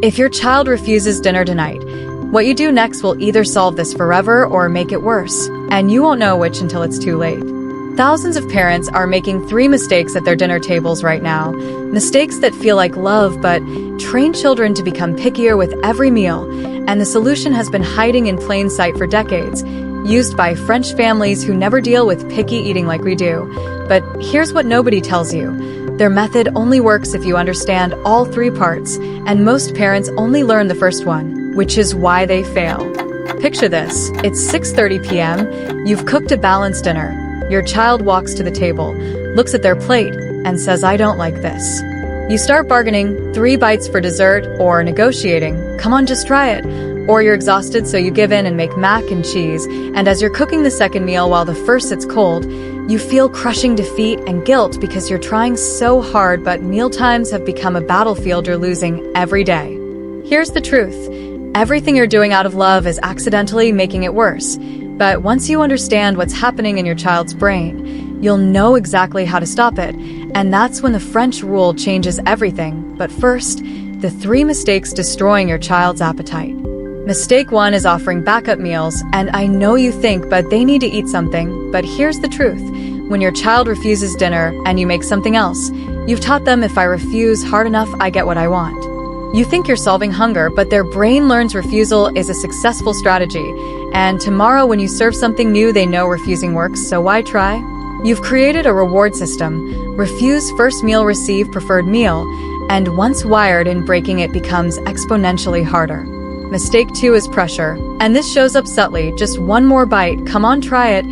If your child refuses dinner tonight, what you do next will either solve this forever or make it worse, and you won't know which until it's too late. Thousands of parents are making 3 mistakes at their dinner tables right now. Mistakes that feel like love but train children to become pickier with every meal, and the solution has been hiding in plain sight for decades, used by French families who never deal with picky eating like we do. But here's what nobody tells you. Their method only works if you understand all 3 parts, and most parents only learn the first one, which is why they fail. Picture this. It's 6:30 p.m. You've cooked a balanced dinner. Your child walks to the table, looks at their plate, and says, "I don't like this." You start bargaining, 3 bites for dessert, or negotiating, "Come on, just try it." Or you're exhausted, so you give in and make mac and cheese, and as you're cooking the second meal while the first sits cold, you feel crushing defeat and guilt because you're trying so hard, but mealtimes have become a battlefield you're losing every day. Here's the truth. Everything you're doing out of love is accidentally making it worse. But once you understand what's happening in your child's brain, you'll know exactly how to stop it, and that's when the French rule changes everything. But first, the 3 mistakes destroying your child's appetite. Mistake 1 is offering backup meals, and I know you think, but they need to eat something. But here's the truth. When your child refuses dinner and you make something else, you've taught them, if I refuse hard enough, I get what I want. You think you're solving hunger, but their brain learns refusal is a successful strategy. And tomorrow when you serve something new, they know refusing works, so why try? You've created a reward system. Refuse first meal, receive preferred meal. And once wired in, breaking it becomes exponentially harder. Mistake 2 is pressure. And this shows up subtly. Just 1 more bite. Come on, try it.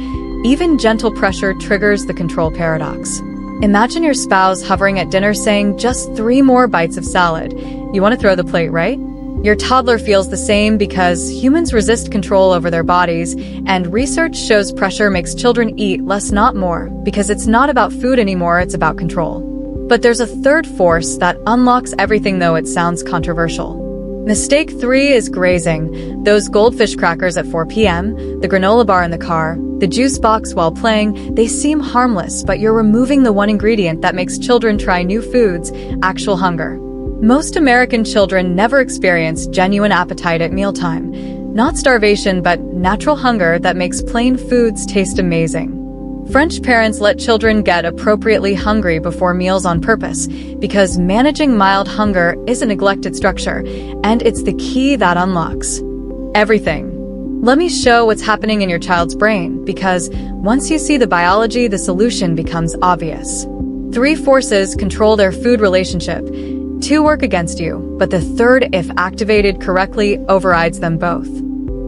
Even gentle pressure triggers the control paradox. Imagine your spouse hovering at dinner saying, "Just 3 more bites of salad." You want to throw the plate, right? Your toddler feels the same because humans resist control over their bodies, and research shows pressure makes children eat less, not more, because it's not about food anymore, it's about control. But there's a third force that unlocks everything, though it sounds controversial. Mistake 3 is grazing. Those goldfish crackers at 4 p.m., the granola bar in the car, the juice box while playing, they seem harmless, but you're removing the one ingredient that makes children try new foods: actual hunger. Most American children never experience genuine appetite at mealtime. Not starvation, but natural hunger that makes plain foods taste amazing. French parents let children get appropriately hungry before meals on purpose, because managing mild hunger is a neglected structure, and it's the key that unlocks everything. Let me show what's happening in your child's brain, because once you see the biology, the solution becomes obvious. 3 forces control their food relationship. 2 work against you, but the third, if activated correctly, overrides them both.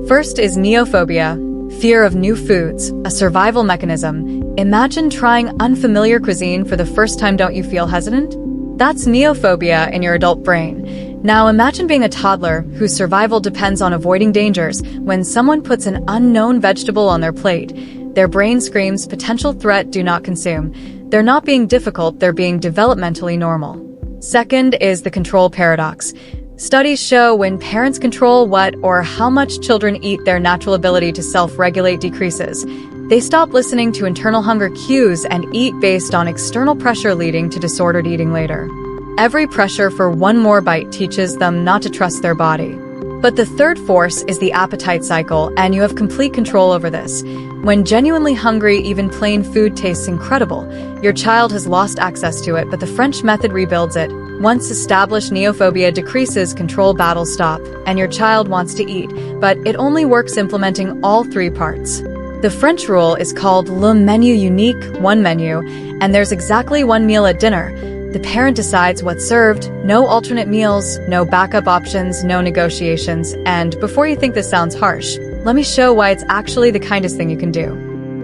First is neophobia, fear of new foods, a survival mechanism. Imagine trying unfamiliar cuisine for the first time. Don't you feel hesitant? That's neophobia in your adult brain. Now imagine being a toddler whose survival depends on avoiding dangers. When someone puts an unknown vegetable on their plate, their brain screams, "Potential threat, do not consume." They're not being difficult, they're being developmentally normal. Second is the control paradox. Studies show when parents control what or how much children eat, their natural ability to self-regulate decreases. They stop listening to internal hunger cues and eat based on external pressure, leading to disordered eating later. Every pressure for 1 more bite teaches them not to trust their body. But the third force is the appetite cycle, and you have complete control over this. When genuinely hungry, even plain food tastes incredible. Your child has lost access to it, but the French method rebuilds it. Once established, neophobia decreases, control battles stop, and your child wants to eat, but it only works implementing all 3 parts. The French rule is called le menu unique, 1 menu, and there's exactly 1 meal at dinner. The parent decides what's served, no alternate meals, no backup options, no negotiations. And before you think this sounds harsh, let me show why it's actually the kindest thing you can do.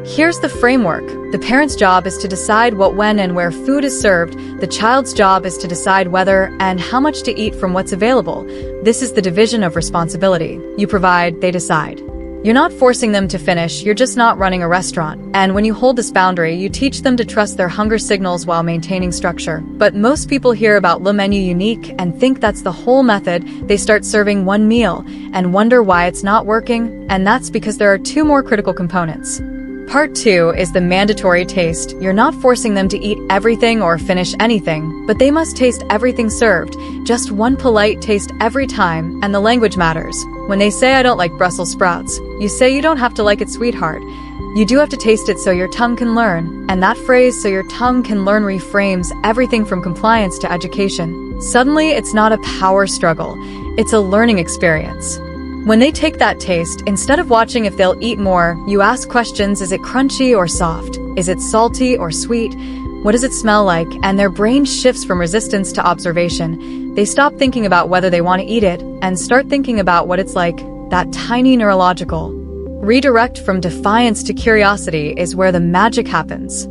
Here's the framework. The parent's job is to decide what, when, and where food is served. The child's job is to decide whether and how much to eat from what's available. This is the division of responsibility. You provide, they decide. You're not forcing them to finish, you're just not running a restaurant. And when you hold this boundary, you teach them to trust their hunger signals while maintaining structure. But most people hear about le menu unique and think that's the whole method. They start serving 1 meal and wonder why it's not working, and that's because there are 2 more critical components. Part 2 is the mandatory taste. You're not forcing them to eat everything or finish anything, but they must taste everything served. Just one polite taste every time, and the language matters. When they say, "I don't like Brussels sprouts," you say, "You don't have to like it, sweetheart. You do have to taste it so your tongue can learn." And that phrase, "so your tongue can learn," reframes everything from compliance to education. Suddenly, it's not a power struggle. It's a learning experience. When they take that taste, instead of watching if they'll eat more, you ask questions: is it crunchy or soft? Is it salty or sweet? What does it smell like? And their brain shifts from resistance to observation. They stop thinking about whether they want to eat it and start thinking about what it's like. That tiny neurological redirect from defiance to curiosity is where the magic happens.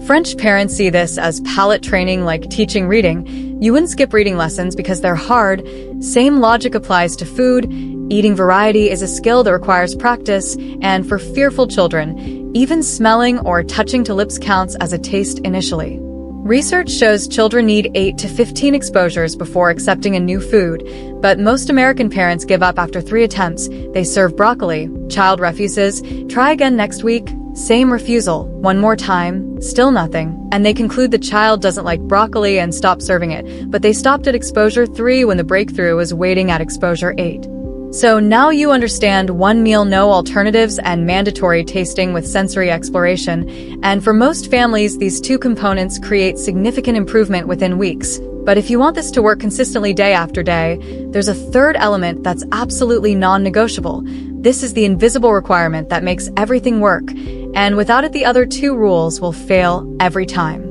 French parents see this as palate training, like teaching reading. You wouldn't skip reading lessons because they're hard. Same logic applies to food. Eating variety is a skill that requires practice, and for fearful children, even smelling or touching to lips counts as a taste initially. Research shows children need 8 to 15 exposures before accepting a new food, but most American parents give up after 3 attempts. They serve broccoli. Child refuses. Try again next week. Same refusal. One more time. Still nothing. And they conclude the child doesn't like broccoli and stop serving it, but they stopped at exposure 3 when the breakthrough was waiting at exposure 8. So now you understand one meal, no alternatives, and mandatory tasting with sensory exploration. And for most families, these two components create significant improvement within weeks. But if you want this to work consistently day after day, there's a third element that's absolutely non-negotiable. This is the invisible requirement that makes everything work. And without it, the other 2 rules will fail every time.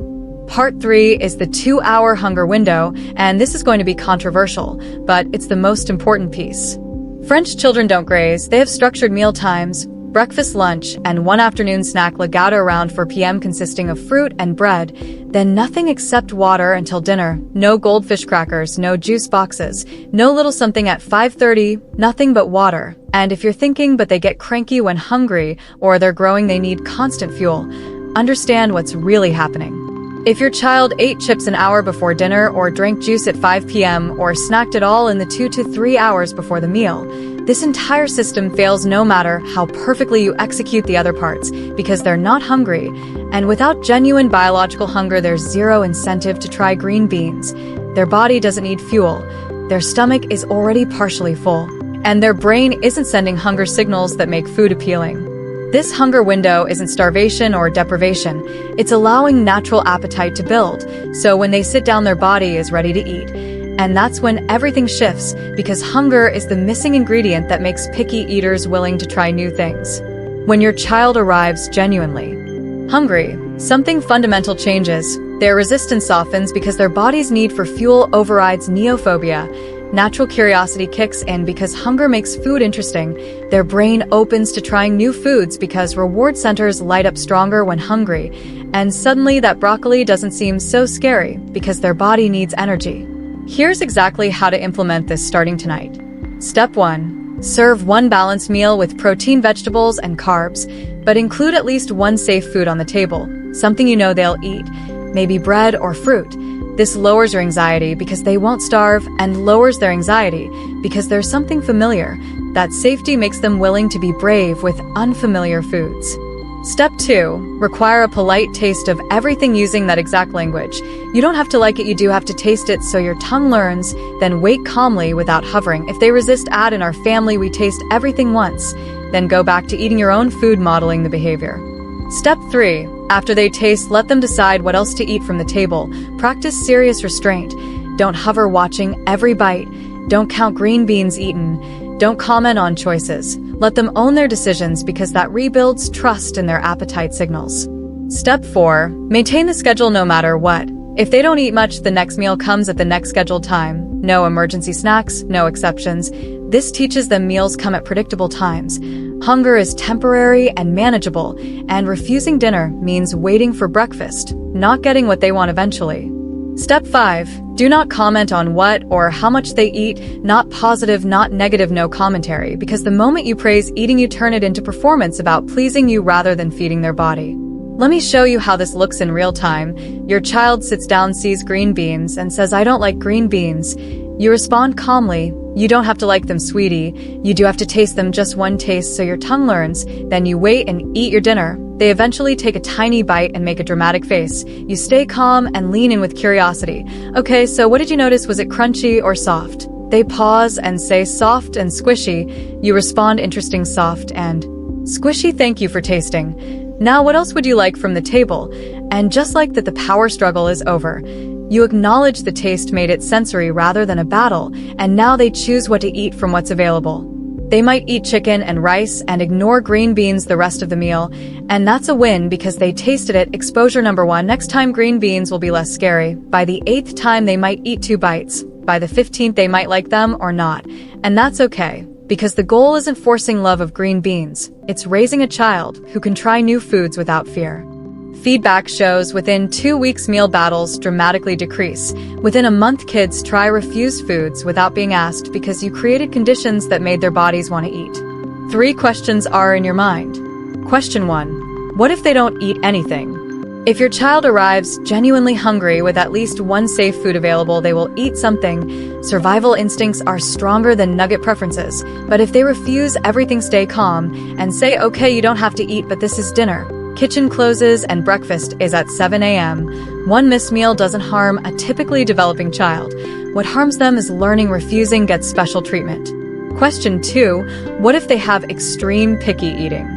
Part 3 is the 2-hour hunger window, and this is going to be controversial, but it's the most important piece. French children don't graze. They have structured meal times, breakfast, lunch, and one afternoon snack legato around 4 p.m. consisting of fruit and bread, then nothing except water until dinner. No goldfish crackers, no juice boxes, no little something at 5:30, nothing but water. And if you're thinking, but they get cranky when hungry, or they're growing, they need constant fuel, understand what's really happening. If your child ate chips an hour before dinner, or drank juice at 5 p.m., or snacked it all in the 2 to 3 hours before the meal, this entire system fails no matter how perfectly you execute the other parts, because they're not hungry. And without genuine biological hunger, there's zero incentive to try green beans. Their body doesn't need fuel. Their stomach is already partially full. And their brain isn't sending hunger signals that make food appealing. This hunger window isn't starvation or deprivation. It's allowing natural appetite to build. So when they sit down, their body is ready to eat. And that's when everything shifts, because hunger is the missing ingredient that makes picky eaters willing to try new things. When your child arrives genuinely hungry, something fundamental changes. Their resistance softens because their body's need for fuel overrides neophobia. Natural curiosity kicks in because hunger makes food interesting. Their brain opens to trying new foods because reward centers light up stronger when hungry. And suddenly that broccoli doesn't seem so scary because their body needs energy. Here's exactly how to implement this starting tonight. Step 1. Serve one balanced meal with protein, vegetables, and carbs, but include at least one safe food on the table, something you know they'll eat, maybe bread or fruit. This lowers your anxiety because they won't starve, and lowers their anxiety because there's something familiar. That safety makes them willing to be brave with unfamiliar foods. Step 2. Require a polite taste of everything using that exact language. You don't have to like it, you do have to taste it so your tongue learns, then wait calmly without hovering. If they resist, add, "In our family, we taste everything once." Then go back to eating your own food, modeling the behavior. Step 3. After they taste, let them decide what else to eat from the table. Practice serious restraint. Don't hover watching every bite. Don't count green beans eaten. Don't comment on choices. Let them own their decisions because that rebuilds trust in their appetite signals. Step 4. Maintain the schedule no matter what. If they don't eat much, the next meal comes at the next scheduled time. No emergency snacks, no exceptions. This teaches them meals come at predictable times. Hunger is temporary and manageable, and refusing dinner means waiting for breakfast, not getting what they want eventually. Step 5. Do not comment on what or how much they eat, not positive, not negative, no commentary, because the moment you praise eating, you turn it into performance about pleasing you rather than feeding their body. Let me show you how this looks in real time. Your child sits down, sees green beans, and says, "I don't like green beans." You respond calmly. You don't have to like them, sweetie. You do have to taste them, just one taste so your tongue learns. Then you wait and eat your dinner. They eventually take a tiny bite and make a dramatic face. You stay calm and lean in with curiosity. Okay, so what did you notice? Was it crunchy or soft? They pause and say soft and squishy. You respond interesting, soft and squishy. Thank you for tasting. Now what else would you like from the table? And just like that, the power struggle is over. You acknowledge the taste made it sensory rather than a battle, and now they choose what to eat from what's available. They might eat chicken and rice and ignore green beans the rest of the meal, and that's a win because they tasted it. Exposure number 1. Next time green beans will be less scary. By the 8th time they might eat 2 bites. By the 15th they might like them or not. And that's okay, because the goal isn't forcing love of green beans. It's raising a child who can try new foods without fear. Feedback shows within 2 weeks meal battles dramatically decrease. Within a month kids try refuse foods without being asked because you created conditions that made their bodies want to eat. 3 questions are in your mind. Question 1. What if they don't eat anything? If your child arrives genuinely hungry with at least one safe food available, they will eat something. Survival instincts are stronger than nugget preferences. But if they refuse everything, stay calm and say, okay, you don't have to eat, but this is dinner. Kitchen closes and breakfast is at 7 a.m. One missed meal doesn't harm a typically developing child. What harms them is learning refusing gets special treatment. Question 2. What if they have extreme picky eating?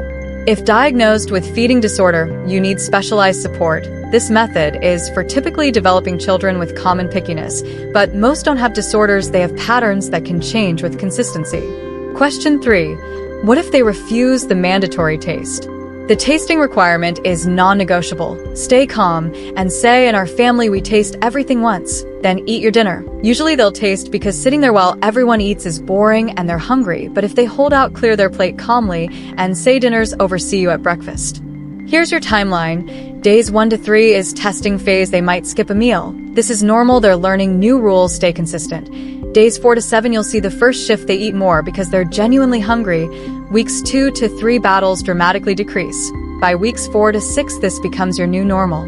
If diagnosed with feeding disorder, you need specialized support. This method is for typically developing children with common pickiness, but most don't have disorders. They have patterns that can change with consistency. Question 3. What if they refuse the mandatory taste? The tasting requirement is non-negotiable. Stay calm and say, in our family we taste everything once, then eat your dinner. Usually they'll taste because sitting there while everyone eats is boring and they're hungry, but if they hold out, clear their plate calmly and say dinner's over, see you at breakfast. Here's your timeline. Days 1 to 3 is testing phase. They might skip a meal. This is normal. They're learning new rules. Stay consistent. Days 4 to 7, you'll see the first shift. They eat more because they're genuinely hungry. Weeks 2 to 3, battles dramatically decrease. By weeks 4 to 6, this becomes your new normal.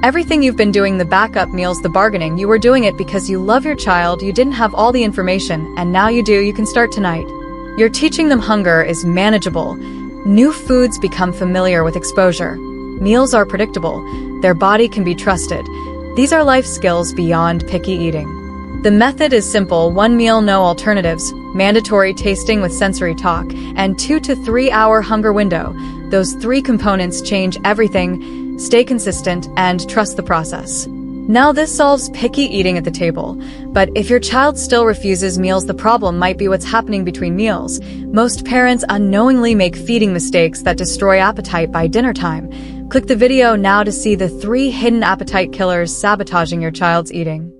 Everything you've been doing, the backup meals, the bargaining, you were doing it because you love your child. You didn't have all the information, and now you do. You can start tonight. You're teaching them hunger is manageable. New foods become familiar with exposure. Meals are predictable. Their body can be trusted. These are life skills beyond picky eating. The method is simple: 1 meal, no alternatives, mandatory tasting with sensory talk, and 2 to 3 hour hunger window. Those 3 components change everything. Stay consistent and trust the process. Now this solves picky eating at the table. But if your child still refuses meals, the problem might be what's happening between meals. Most parents unknowingly make feeding mistakes that destroy appetite by dinner time. Click the video now to see the 3 hidden appetite killers sabotaging your child's eating.